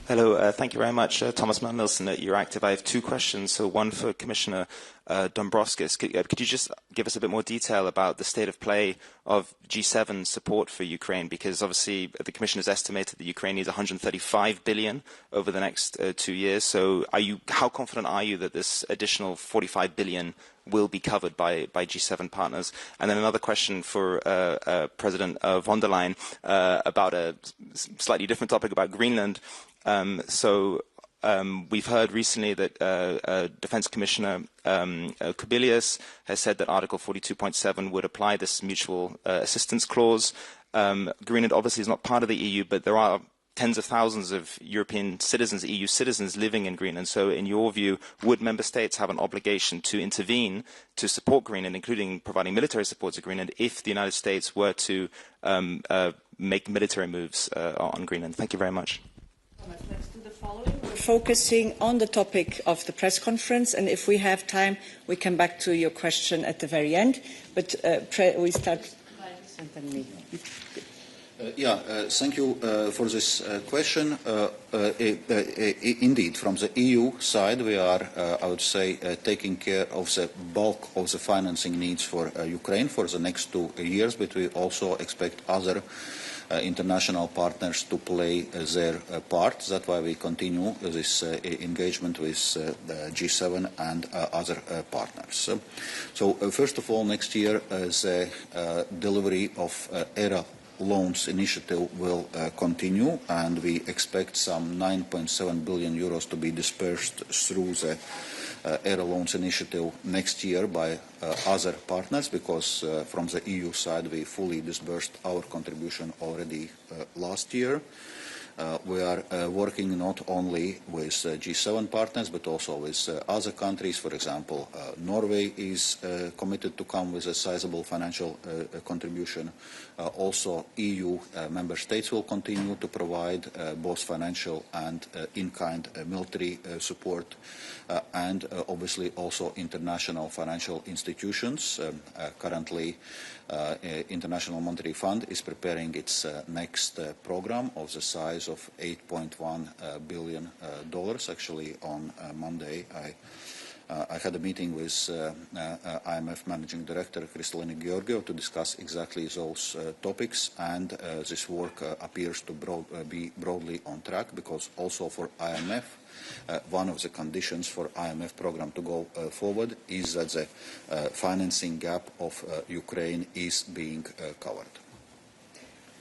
Hello, thank you very much. Thomas Mann-Nielsen at Euractiv. I have two questions. So one for Commissioner Dombrovskis. Could you just give us a bit more detail about the state of play of G7 support for Ukraine? Because obviously the Commission has estimated that Ukraine needs 135 billion over the next 2 years. So how confident are you that this additional 45 billion will be covered by G7 partners? And then another question for President von der Leyen about a slightly different topic about Greenland. We've heard recently that Defence Commissioner Kubilius has said that Article 42.7 would apply this mutual assistance clause. Greenland obviously is not part of the EU, but there are tens of thousands of European citizens, EU citizens living in Greenland. So in your view, would member states have an obligation to intervene to support Greenland, including providing military support to Greenland, if the United States were to make military moves on Greenland? Thank you very much. Let's do the following. We're focusing on the topic of the press conference, and if we have time, we come back to your question at the very end. But we start. Thank you for this question. Indeed, from the EU side, we are, I would say, taking care of the bulk of the financing needs for Ukraine for the next 2 years, but we also expect other international partners to play their part. That's why we continue this engagement with G7 and other partners. So first of all, next year, the delivery of ERA loans initiative will continue, and we expect some 9.7 billion euros to be dispersed through the ERA loans initiative next year by other partners, because from the EU side we fully disbursed our contribution already last year. We are working not only with G7 partners but also with other countries. For example, Norway is committed to come with a sizable financial contribution. Also, EU member states will continue to provide both financial and in-kind military support, and obviously also international financial institutions. Currently, International Monetary Fund is preparing its next program of the size of $8.1 billion. Actually, on Monday, I had a meeting with IMF Managing Director Kristalina Georgiou to discuss exactly those topics, and this work appears to be broadly on track, because also for IMF, one of the conditions for IMF program to go forward is that the financing gap of Ukraine is being covered.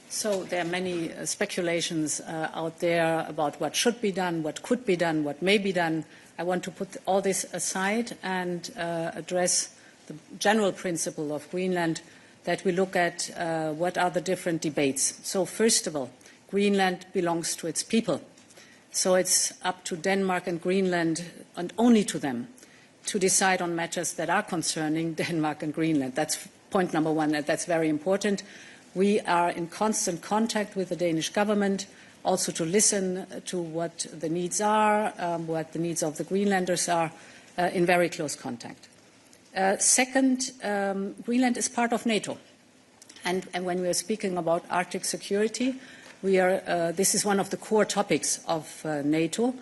So there are many speculations out there about what should be done, what could be done, what may be done. I want to put all this aside and address the general principle of Greenland, that we look at what are the different debates. So first of all, Greenland belongs to its people. So it's up to Denmark and Greenland, and only to them, to decide on matters that are concerning Denmark and Greenland. That's point number one, and that's very important. We are in constant contact with the Danish government, also to listen to what the needs are, what the needs of the Greenlanders are, in very close contact. Second, Greenland is part of NATO. And when we are speaking about Arctic security, this is one of the core topics of NATO.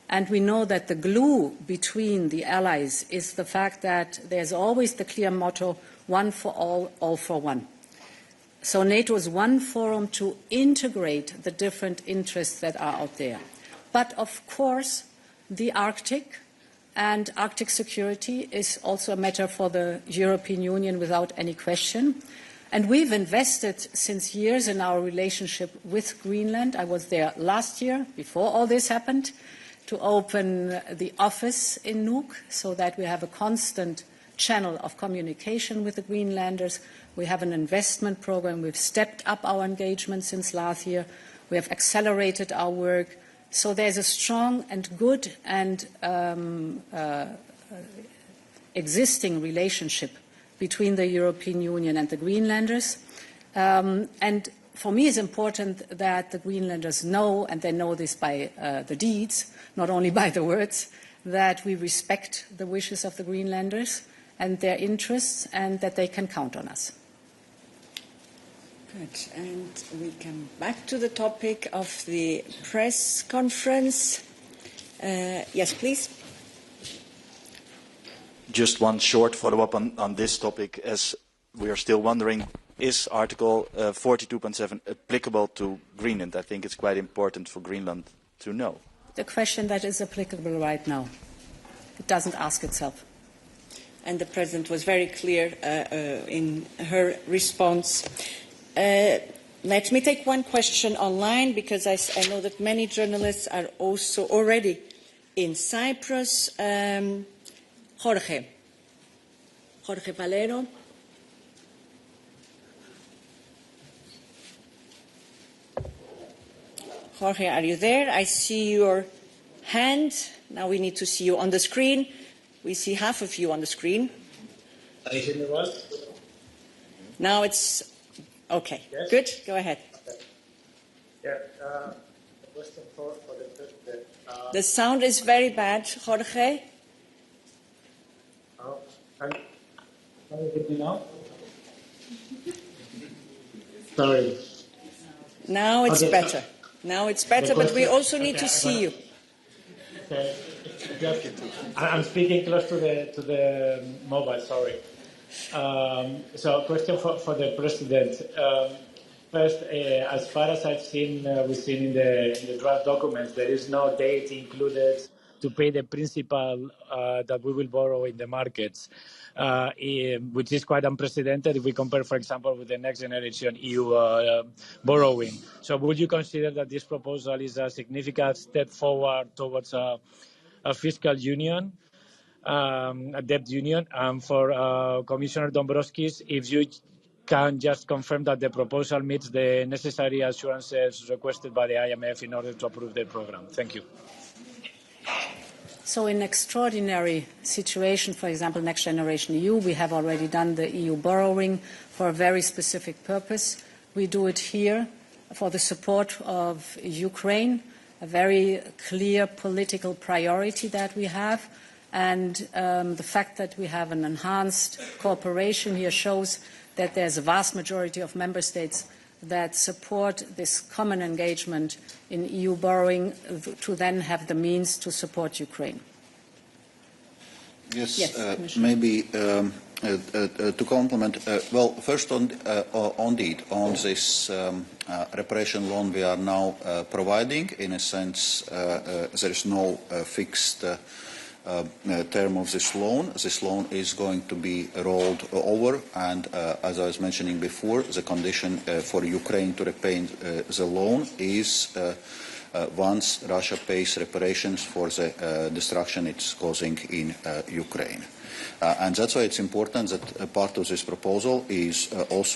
And we know that the glue between the allies is the fact that there's always the clear motto, one for all for one. So NATO is one forum to integrate the different interests that are out there. But of course, the Arctic and Arctic security is also a matter for the European Union without any question. And we've invested since years in our relationship with Greenland. I was there last year, before all this happened, to open the office in Nuuk, so that we have a constant channel of communication with the Greenlanders. We have an investment program. We've stepped up our engagement since last year. We have accelerated our work. So there's a strong and good and existing relationship between the European Union and the Greenlanders. And for me, it's important that the Greenlanders know, and they know this by the deeds, not only by the words, that we respect the wishes of the Greenlanders and their interests, and that they can count on us. Good. And we come back to the topic of the press conference. Yes, please. Just one short follow-up on this topic, as we are still wondering, is Article 42.7 applicable to Greenland? I think it's quite important for Greenland to know. The question that is applicable right now. It doesn't ask itself. And the President was very clear in her response. Let me take one question online, because I know that many journalists are also already in Cyprus. Jorge Valero. Jorge, are you there? I see your hand. Now we need to see you on the screen. We see half of you on the screen. Can you hear me well? Now it's okay. Yes? Good. Go ahead. Okay. Yeah. The question for the President. The sound is very bad, Jorge. Can you hear me now? Sorry. Now it's Okay, better. Now it's better, but we also need to see you. Okay. I'm speaking close to the mobile. Sorry. So, question for the President. First, as far as I've seen, we've seen in the draft documents, there is no date included to pay the principal that we will borrow in the markets, which is quite unprecedented if we compare, for example, with the next generation EU borrowing. So would you consider that this proposal is a significant step forward towards a fiscal union, a debt union? For Commissioner Dombrovskis, if you can just confirm that the proposal meets the necessary assurances requested by the IMF in order to approve the program. Thank you. So in extraordinary situation, for example, Next Generation EU, we have already done the EU borrowing for a very specific purpose. We do it here for the support of Ukraine, a very clear political priority that we have. And the fact that we have an enhanced cooperation here shows that there's a vast majority of member states that support this common engagement in EU borrowing to then have the means to support Ukraine. Yes, maybe to complement, well, first on this reparation loan we are now providing, in a sense, there is no fixed term of this loan. This loan is going to be rolled over, and as I was mentioning before, the condition for Ukraine to repay the loan is once Russia pays reparations for the destruction it's causing in Ukraine. And that's why it's important that part of this proposal is also